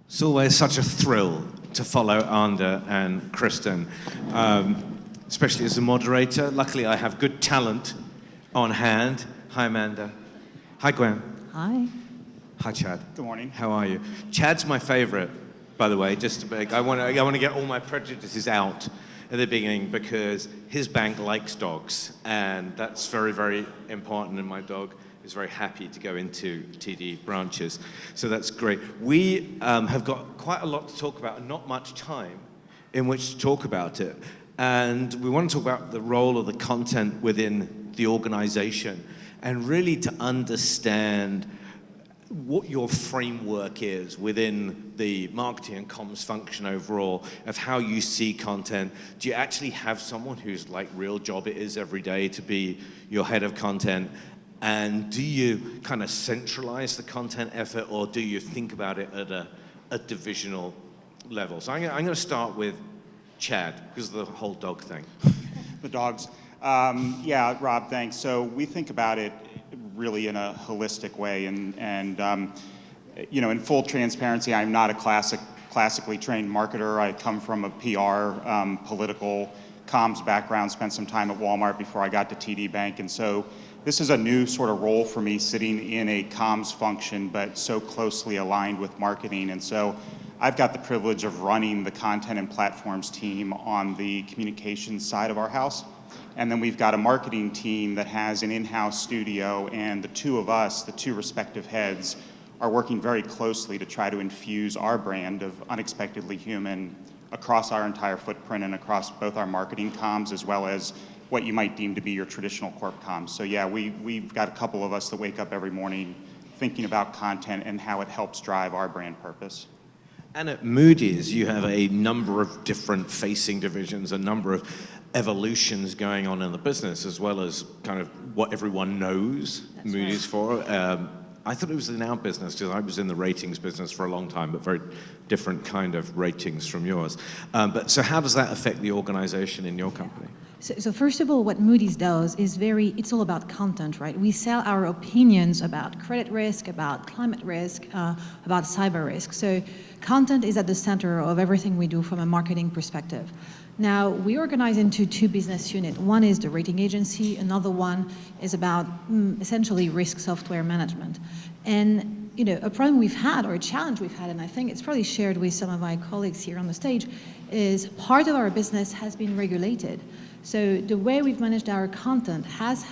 It's always such a thrill to follow Anda and Kristen, especially as a moderator. Luckily, I have good talent on hand. Hi, Amanda. Hi, Gwen. Hi. Hi, Chad. Good morning. How are you? Chad's my favorite, by the way. Just to make, I want to get all my prejudices out at the beginning because his bank likes dogs, and that's very, very important. And my dog is very happy to go into TD branches, so that's great. We have got quite a lot to talk about and not much time in which to talk about it. And we want to talk about the role of the content within the organization and really to understand what your framework is within the marketing and comms function overall of how you see content. Do you actually have someone whose like real job it is every day to be your head of content? And do you kind of centralize the content effort, or do you think about it at a divisional level? So I'm going to start with Chad, because of the whole dog thing. The dogs. Yeah, Rob, thanks. So we think about it really in a holistic way, and you know, in full transparency, I'm not a classically trained marketer. I come from a PR, political comms background, spent some time at Walmart before I got to TD Bank, and so this is a new sort of role for me, sitting in a comms function, but so closely aligned with marketing. And so I've got the privilege of running the content and platforms team on the communications side of our house. And then we've got a marketing team that has an in-house studio, and the two of us, the two respective heads, are working very closely to try to infuse our brand of Unexpectedly Human across our entire footprint and across both our marketing comms as well as what you might deem to be your traditional corp comms. So yeah, we've got a couple of us that wake up every morning thinking about content and how it helps drive our brand purpose. And at Moody's, you have a number of different facing divisions, a number of evolutions going on in the business, as well as kind of what everyone knows That's Moody's for. I thought it was in our business because I was in the ratings business for a long time, but very different kind of ratings from yours. But so how does that affect the organization in your company? So first of all, what Moody's does is it's all about content, right? We sell our opinions about credit risk, about climate risk, about cyber risk. So content is at the center of everything we do from a marketing perspective. Now, we organize into two business units. One is the rating agency, another one is about essentially risk software management. And you know, a problem we've had, or a challenge we've had, and I think it's probably shared with some of my colleagues here on the stage, is part of our business has been regulated. So the way we've managed our content has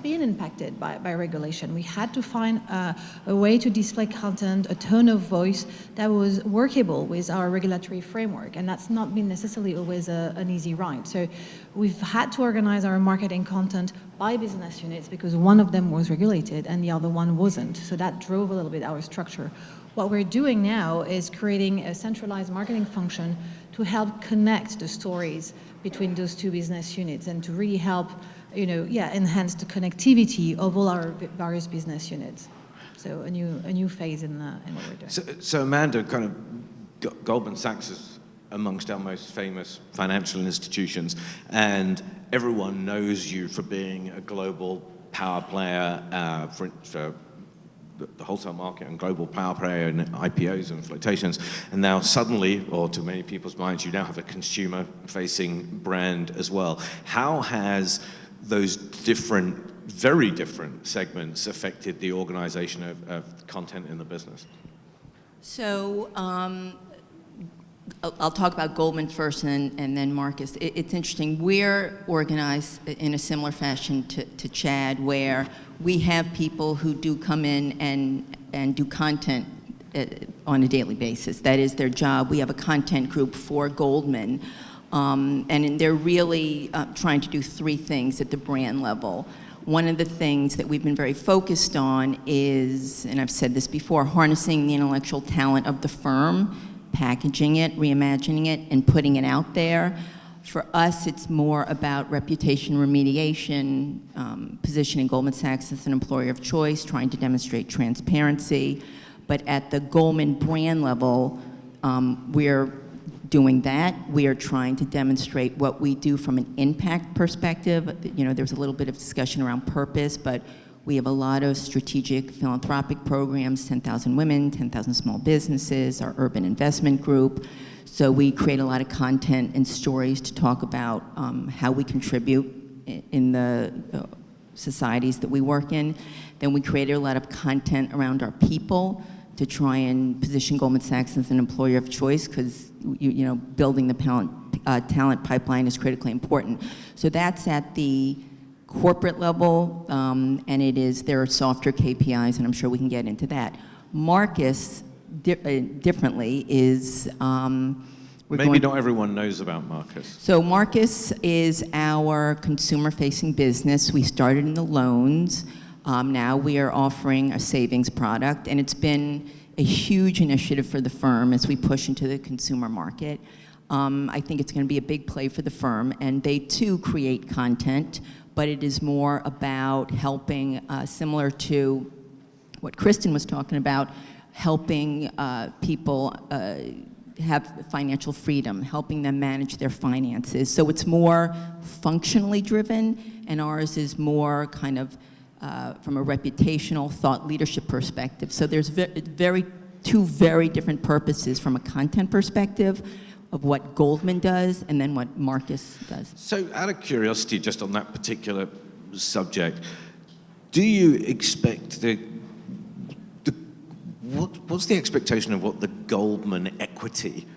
been impacted by regulation. We had to find a way to display content, a tone of voice that was workable with our regulatory framework, and that's not been necessarily always an easy ride. So we've had to organize our marketing content by business units because one of them was regulated and the other one wasn't. So that drove a little bit our structure. What we're doing now is creating a centralized marketing function to help connect the stories between those two business units and to really help, enhance the connectivity of all our various business units. So a new phase in what we're doing. So Amanda, kind of Goldman Sachs is amongst our most famous financial institutions, and everyone knows you for being a global power player for the wholesale market and global power player and IPOs and flotations. And now suddenly, or to many people's minds, you now have a consumer-facing brand as well. How has those very different segments affected the organization of content in the business? So I'll talk about Goldman first and then Marcus. It's interesting. We're organized in a similar fashion to Chad, where we have people who do come in and do content on a daily basis. That is their job. We have a content group for Goldman, and they're really trying to do three things at the brand level. One of the things that we've been very focused on is, and I've said this before, harnessing the intellectual talent of the firm, packaging it, reimagining it, and putting it out there. For us, it's more about reputation remediation, positioning Goldman Sachs as an employer of choice, trying to demonstrate transparency. But at the Goldman brand level, we're doing that. We are trying to demonstrate what we do from an impact perspective. You know, there's a little bit of discussion around purpose, but We have a lot of strategic philanthropic programs, 10,000 Women, 10,000 Small Businesses, our Urban Investment Group. So we create a lot of content and stories to talk about how we contribute in the societies that we work in. Then we created a lot of content around our people to try and position Goldman Sachs as an employer of choice, because building the talent pipeline is critically important. So that's at the corporate level, and there are softer KPIs, and I'm sure we can get into that. Marcus, differently, is Maybe not everyone knows about Marcus. So Marcus is our consumer-facing business. We started in the loans. Now we are offering a savings product, and it's been a huge initiative for the firm as we push into the consumer market. I think it's going to be a big play for the firm, and they too create content, but it is more about helping, similar to what Kristen was talking about, helping people have financial freedom, helping them manage their finances. So it's more functionally driven, and ours is more kind of from a reputational thought leadership perspective. So there's two very different purposes from a content perspective of what Goldman does and then what Marcus does. So out of curiosity, just on that particular subject, do you expect what's the expectation of what the Goldman equity,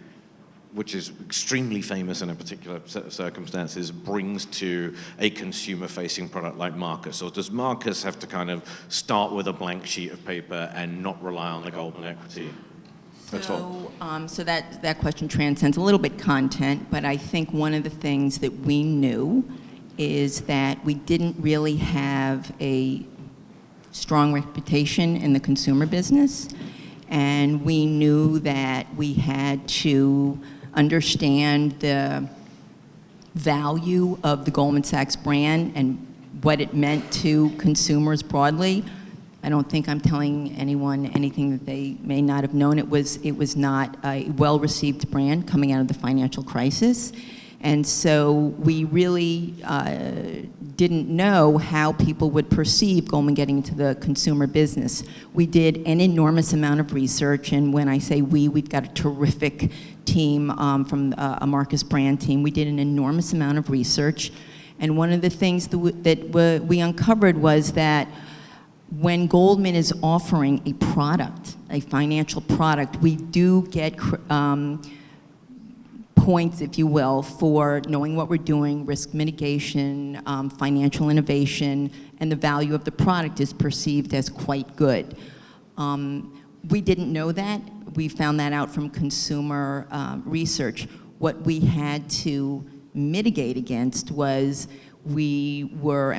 which is extremely famous in a particular set of circumstances, brings to a consumer-facing product like Marcus? Or does Marcus have to kind of start with a blank sheet of paper and not rely on the Goldman equity? So that question transcends a little bit content, but I think one of the things that we knew is that we didn't really have a strong reputation in the consumer business, and we knew that we had to understand the value of the Goldman Sachs brand and what it meant to consumers broadly. I don't think I'm telling anyone anything that they may not have known. It was not a well-received brand coming out of the financial crisis. And so we really didn't know how people would perceive Goldman getting into the consumer business. We did an enormous amount of research, and when I say we've got a terrific team from a Marcus brand team. We did an enormous amount of research, and one of the things that we uncovered was that when Goldman is offering a product, a financial product, we do get points, if you will, for knowing what we're doing, risk mitigation, financial innovation, and the value of the product is perceived as quite good. We didn't know that. We found that out from consumer research. What we had to mitigate against was and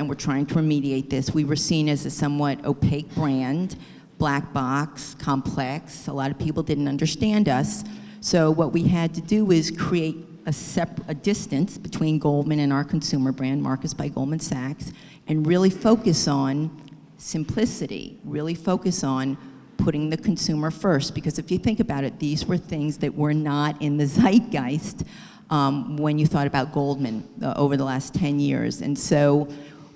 we're trying to remediate this, we were seen as a somewhat opaque brand, black box, complex. A lot of people didn't understand us. So what we had to do is create a distance between Goldman and our consumer brand, Marcus by Goldman Sachs, and really focus on simplicity, really focus on putting the consumer first. Because if you think about it, these were things that were not in the zeitgeist when you thought about Goldman over the last 10 years. And so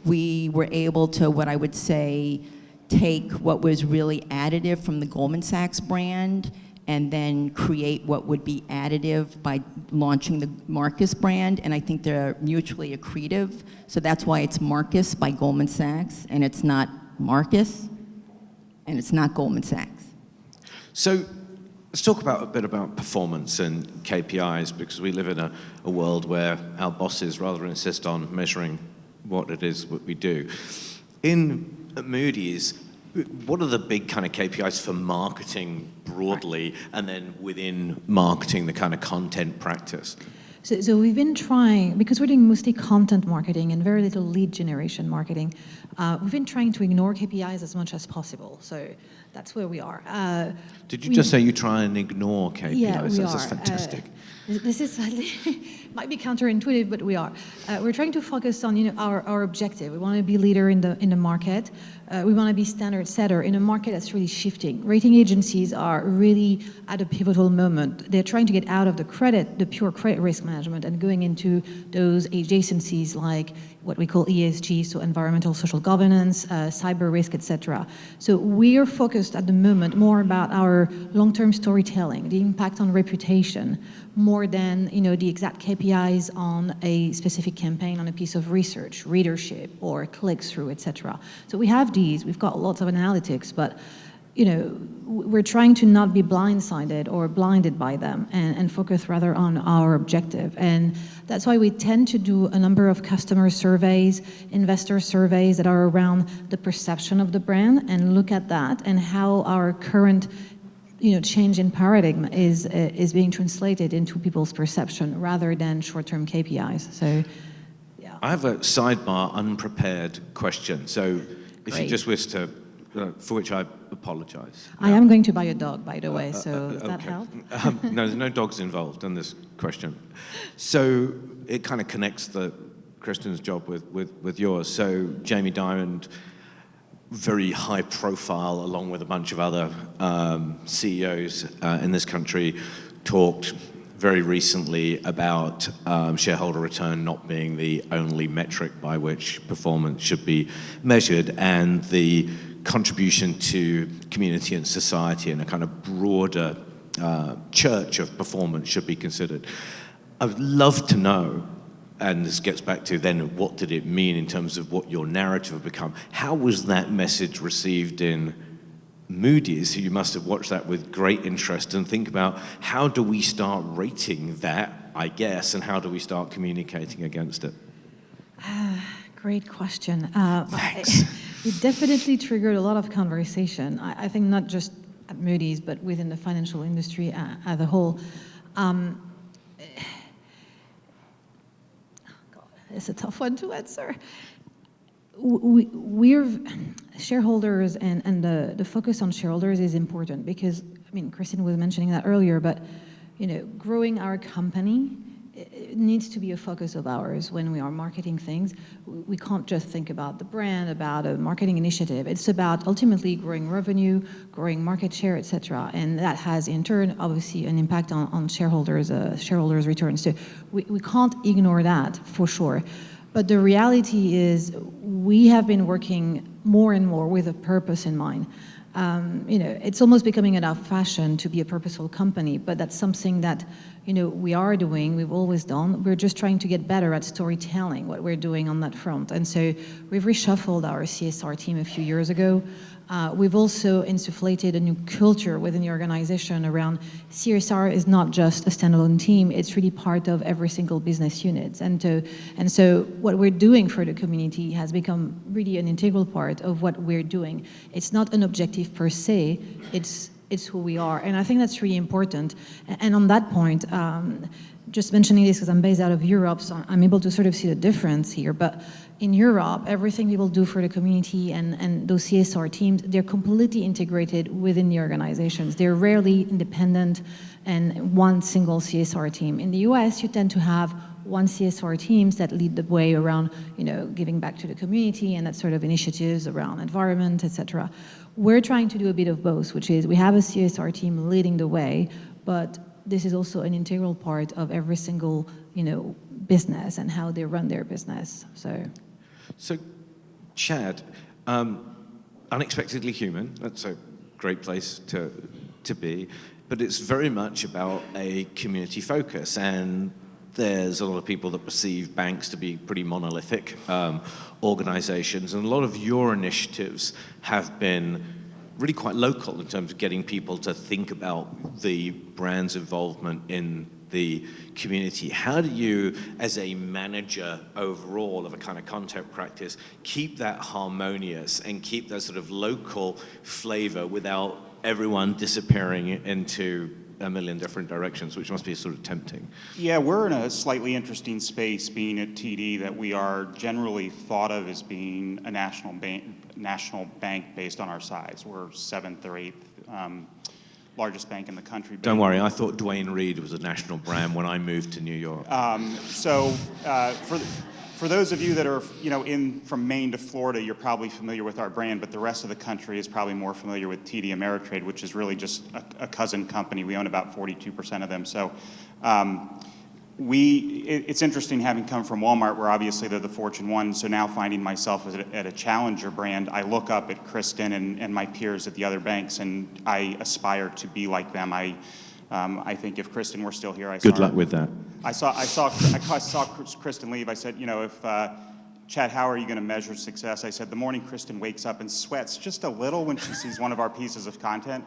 we were able to, what I would say, take what was really additive from the Goldman Sachs brand and then create what would be additive by launching the Marcus brand, and I think they're mutually accretive. So that's why it's Marcus by Goldman Sachs, and it's not Marcus, and it's not Goldman Sachs. So let's talk a bit about performance and KPIs, because we live in a world where our bosses rather insist on measuring what it is what we do. In Moody's, what are the big kind of KPIs for marketing broadly, and then within marketing, the kind of content practice? So we've been trying, because we're doing mostly content marketing and very little lead generation marketing, we've been trying to ignore KPIs as much as possible. So that's where we are. Did you just say you try and ignore KPIs? Yeah, we That's are. just fantastic. This is might be counterintuitive, but we are. We're trying to focus on our objective. We want to be leader in the market. We want to be standard setter in a market that's really shifting. Rating agencies are really at a pivotal moment. They're trying to get out of the pure credit risk management, and going into those adjacencies like what we call ESG, so environmental, social governance, cyber risk, etc. So we are focused at the moment more about our long-term storytelling, the impact on reputation, more than the exact KPIs on a specific campaign, on a piece of research, readership, or click-through, etc. So we have these. We've got lots of analytics, but we're trying to not be blindsided or blinded by them and focus rather on our objective. And that's why we tend to do a number of customer surveys, investor surveys that are around the perception of the brand and look at that and how our current change in paradigm is being translated into people's perception rather than short-term KPIs. So, yeah. I have a sidebar unprepared question. So if you Great. just wish to, for which I apologize. I am going to buy a dog, by the way, so does that Okay. help? No, there's no dogs involved in this question. So it kind of connects Kristen's job with yours. So Jamie Dimon, very high profile, along with a bunch of other CEOs in this country, talked very recently about shareholder return not being the only metric by which performance should be measured, and the contribution to community and society and a kind of broader church of performance should be considered. I would love to know, and this gets back to then what did it mean in terms of what your narrative have become. How was that message received in Moody's? So you must have watched that with great interest and think about how do we start rating that, I guess, and how do we start communicating against it? Great question. Thanks. It definitely triggered a lot of conversation. I think not just at Moody's, but within the financial industry as a whole. It's a tough one to answer. We're shareholders, and the focus on shareholders is important because, Kristen was mentioning that earlier, but growing our company, it needs to be a focus of ours when we are marketing things. We can't just think about the brand, about a marketing initiative. It's about ultimately growing revenue, growing market share, etc. And that has, in turn, obviously an impact on shareholders' returns. So we can't ignore that for sure. But the reality is we have been working more and more with a purpose in mind. It's almost becoming an fashion to be a purposeful company, but that's something that we are doing, we've always done. We're just trying to get better at storytelling what we're doing on that front. And so we've reshuffled our CSR team a few years ago. We've also insufflated a new culture within the organization around CSR is not just a standalone team, it's really part of every single business unit. And so what we're doing for the community has become really an integral part of what we're doing. It's not an objective per se, it's who we are. And I think that's really important. And on that point, just mentioning this because I'm based out of Europe, so I'm able to sort of see the difference here. But in Europe, everything people do for the community and those CSR teams, they're completely integrated within the organizations. They're rarely independent and one single CSR team. In the US, you tend to have one CSR teams that lead the way around, giving back to the community and that sort of initiatives around environment, etc. We're trying to do a bit of both, which is we have a CSR team leading the way, but this is also an integral part of every single, business and how they run their business. So, Chad, unexpectedly human. That's a great place to be, but it's very much about a community focus, and there's a lot of people that perceive banks to be pretty monolithic organizations, and a lot of your initiatives have been really quite local in terms of getting people to think about the brand's involvement in the community. How do you, as a manager overall of a kind of content practice, keep that harmonious and keep that sort of local flavor without everyone disappearing into a million different directions, which must be sort of tempting? Yeah, we're in a slightly interesting space being at TD that we are generally thought of as being a national bank based on our size. We're 7th or 8th largest bank in the country. Don't worry, I thought Gwen Renard was a national brand when I moved to New York. For those of you that are, from Maine to Florida, you're probably familiar with our brand, but the rest of the country is probably more familiar with TD Ameritrade, which is really just a cousin company. We own about 42% of them. So It's interesting having come from Walmart, where obviously they're the Fortune 1, so now finding myself at a challenger brand, I look up at Kristen and my peers at the other banks, and I aspire to be like them. I think if Kristen were still here, Good luck with that. I saw Kristen leave. I said, if Chad, how are you going to measure success? I said, the morning Kristen wakes up and sweats just a little when she sees one of our pieces of content,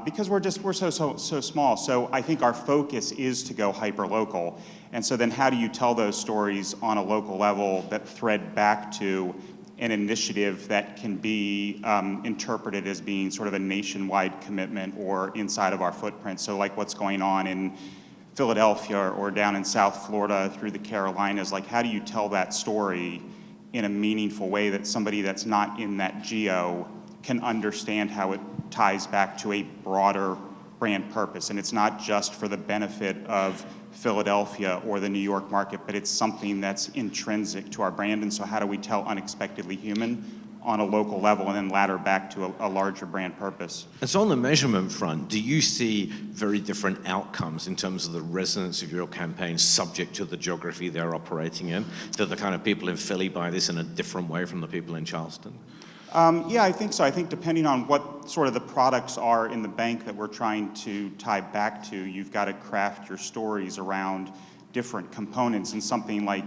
because we're so small. So I think our focus is to go hyper local. And so then how do you tell those stories on a local level that thread back to an initiative that can be interpreted as being sort of a nationwide commitment or inside of our footprint? So like what's going on in Philadelphia or down in South Florida through the Carolinas, like how do you tell that story in a meaningful way that somebody that's not in that geo can understand how it ties back to a broader brand purpose? And it's not just for the benefit of Philadelphia or the New York market, but it's something that's intrinsic to our brand. And so how do we tell Unexpectedly Human on a local level and then ladder back to a larger brand purpose? And so on the measurement front, do you see very different outcomes in terms of the resonance of your campaign subject to the geography they're operating in? Do the kind of people in Philly buy this in a different way from the people in Charleston? Yeah, I think so. I think depending on what sort of the products are in the bank that we're trying to tie back to, you've got to craft your stories around different components. And something like,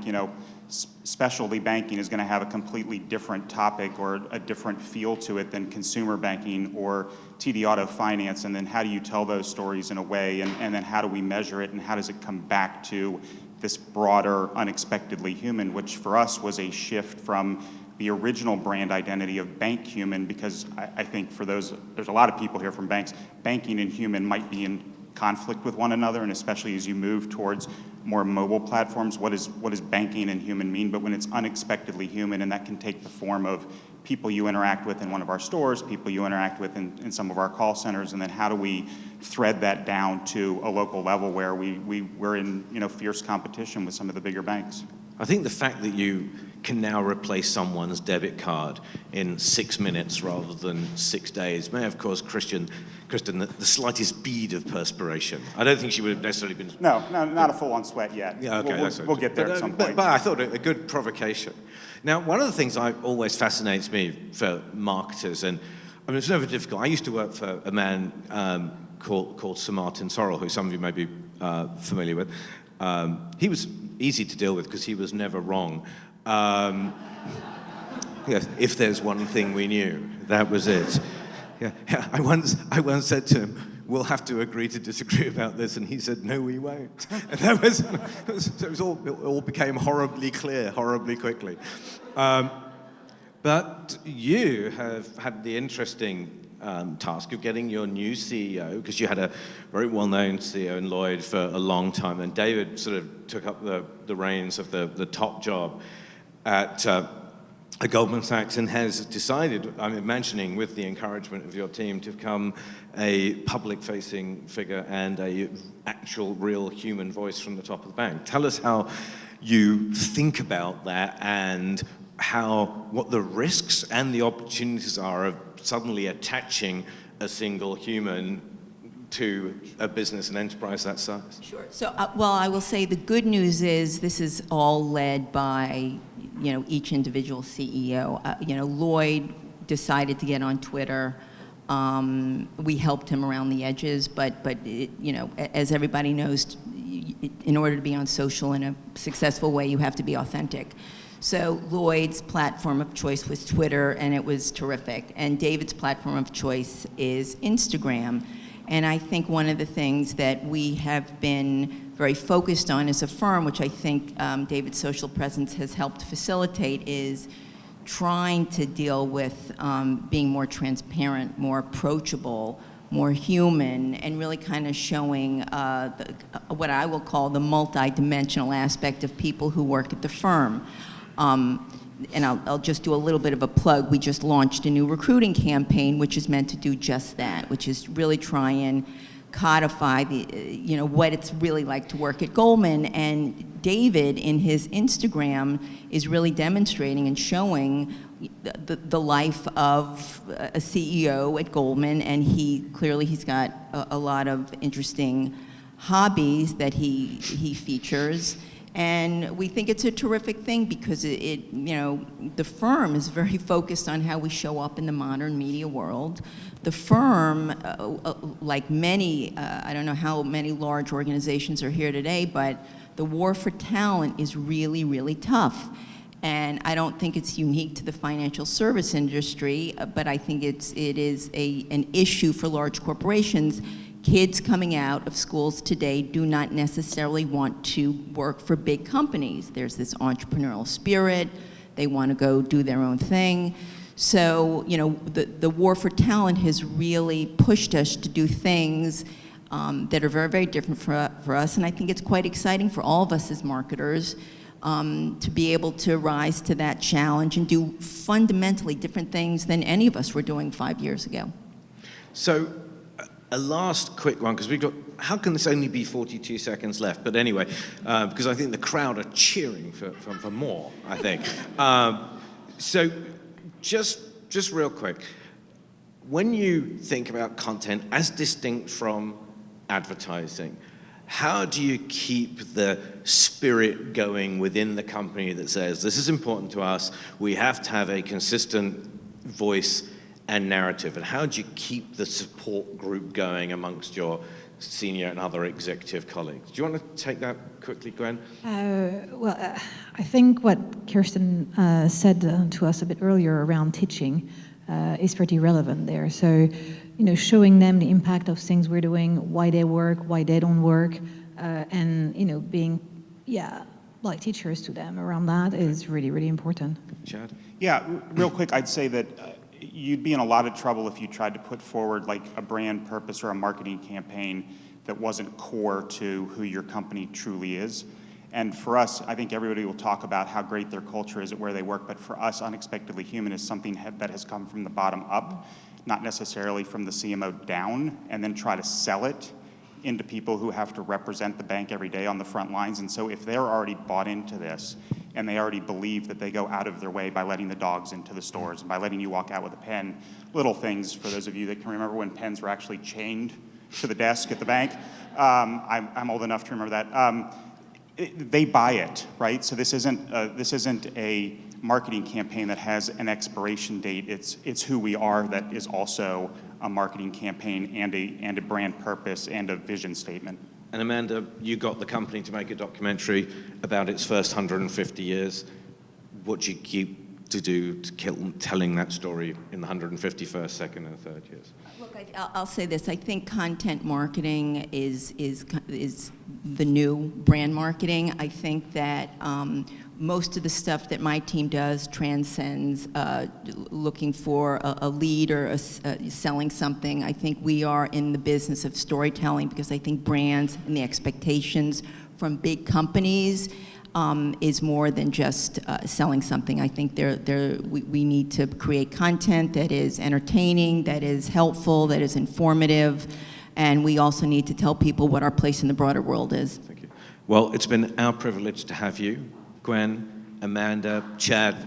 specialty banking is going to have a completely different topic or a different feel to it than consumer banking or TD Auto Finance. And then how do you tell those stories in a way, and then how do we measure it, and how does it come back to this broader Unexpectedly Human, which for us was a shift from the original brand identity of bank human, because I think for there's a lot of people here from banks, banking and human might be in conflict with one another, and especially as you move towards more mobile platforms, what does banking and human mean? But when it's Unexpectedly Human, and that can take the form of people you interact with in one of our stores, people you interact with in some of our call centers, and then how do we thread that down to a local level where we're in fierce competition with some of the bigger banks? I think the fact that you can now replace someone's debit card in 6 minutes rather than 6 days may have caused Kristen the slightest bead of perspiration. I don't think she would have necessarily been... No, not a full-on sweat yet. Yeah, okay, we'll get there at some point. But I thought a good provocation. Now, one of the things that always fascinates me for marketers, and I mean, it's never difficult. I used to work for a man called Sir Martin Sorrell, who some of you may be familiar with. He was easy to deal with because he was never wrong. Yes, if there's one thing we knew, that was it. Yeah, I once said to him, "We'll have to agree to disagree about this," and he said, "No, we won't." And that was so it all became horribly clear, horribly quickly. But you have had the interesting task of getting your new CEO, because you had a very well-known CEO in Lloyd for a long time, and David sort of took up the reins of the top job at Goldman Sachs, and has decided, I'm imagining with the encouragement of your team, to become a public-facing figure and a actual real human voice from the top of the bank. Tell us how you think about that, and what the risks and the opportunities are of suddenly attaching a single human to a business and enterprise that size. Sure. So, well, I will say the good news is this is all led by, each individual CEO. Lloyd decided to get on Twitter. We helped him around the edges, but as everybody knows, in order to be on social in a successful way, you have to be authentic. So Lloyd's platform of choice was Twitter, and it was terrific. And David's platform of choice is Instagram. And I think one of the things that we have been very focused on as a firm, which I think David's social presence has helped facilitate, is trying to deal with being more transparent, more approachable, more human, and really kind of showing what I will call the multi-dimensional aspect of people who work at the firm. And I'll just do a little bit of a plug. We just launched a new recruiting campaign, which is meant to do just that, which is really try and codify what it's really like to work at Goldman. And David, in his Instagram, is really demonstrating and showing the life of a CEO at Goldman, and he's got a lot of interesting hobbies that he features. And we think it's a terrific thing because the firm is very focused on how we show up in the modern media world. The firm, like many, I don't know how many large organizations are here today, but the war for talent is really, really tough. And I don't think it's unique to the financial service industry, but I think it is an issue for large corporations. Kids coming out of schools today do not necessarily want to work for big companies. There's this entrepreneurial spirit. They want to go do their own thing. So, the war for talent has really pushed us to do things that are very, very different for us. And I think it's quite exciting for all of us as marketers to be able to rise to that challenge and do fundamentally different things than any of us were doing 5 years ago. So, a last quick one, because how can this only be 42 seconds left? But anyway, because I think the crowd are cheering for more, I think. So just real quick, when you think about content as distinct from advertising, how do you keep the spirit going within the company that says, this is important to us, we have to have a consistent voice and narrative, and how do you keep the support group going amongst your senior and other executive colleagues? Do you want to take that quickly, Gwen? I think what Kirsten said to us a bit earlier around teaching is pretty relevant there. So, showing them the impact of things we're doing, why they work, why they don't work, and being, like teachers to them around that is really, really important. Chad? Yeah, real quick, I'd say that you'd be in a lot of trouble if you tried to put forward like a brand purpose or a marketing campaign that wasn't core to who your company truly is. And for us, I think everybody will talk about how great their culture is at where they work, but for us, Unexpectedly Human is something that has come from the bottom up, not necessarily from the CMO down, and then try to sell it into people who have to represent the bank every day on the front lines. And so if they're already bought into this, and they already believe that they go out of their way by letting the dogs into the stores and by letting you walk out with a pen, little things for those of you that can remember when pens were actually chained to the desk at the bank. I'm old enough to remember that. They buy it, right? So this isn't a marketing campaign that has an expiration date. It's who we are that is also a marketing campaign and a brand purpose and a vision statement. And Amanda, you got the company to make a documentary about its first 150 years. What do you keep to do to telling that story in the 151st, second, and third years? Look, I'll say this. I think content marketing is the new brand marketing. I think that most of the stuff that my team does transcends looking for a lead or selling something. I think we are in the business of storytelling because I think brands and the expectations from big companies is more than just selling something. I think we need to create content that is entertaining, that is helpful, that is informative, and we also need to tell people what our place in the broader world is. Thank you. Well, it's been our privilege to have you, Gwen, Amanda, Chad.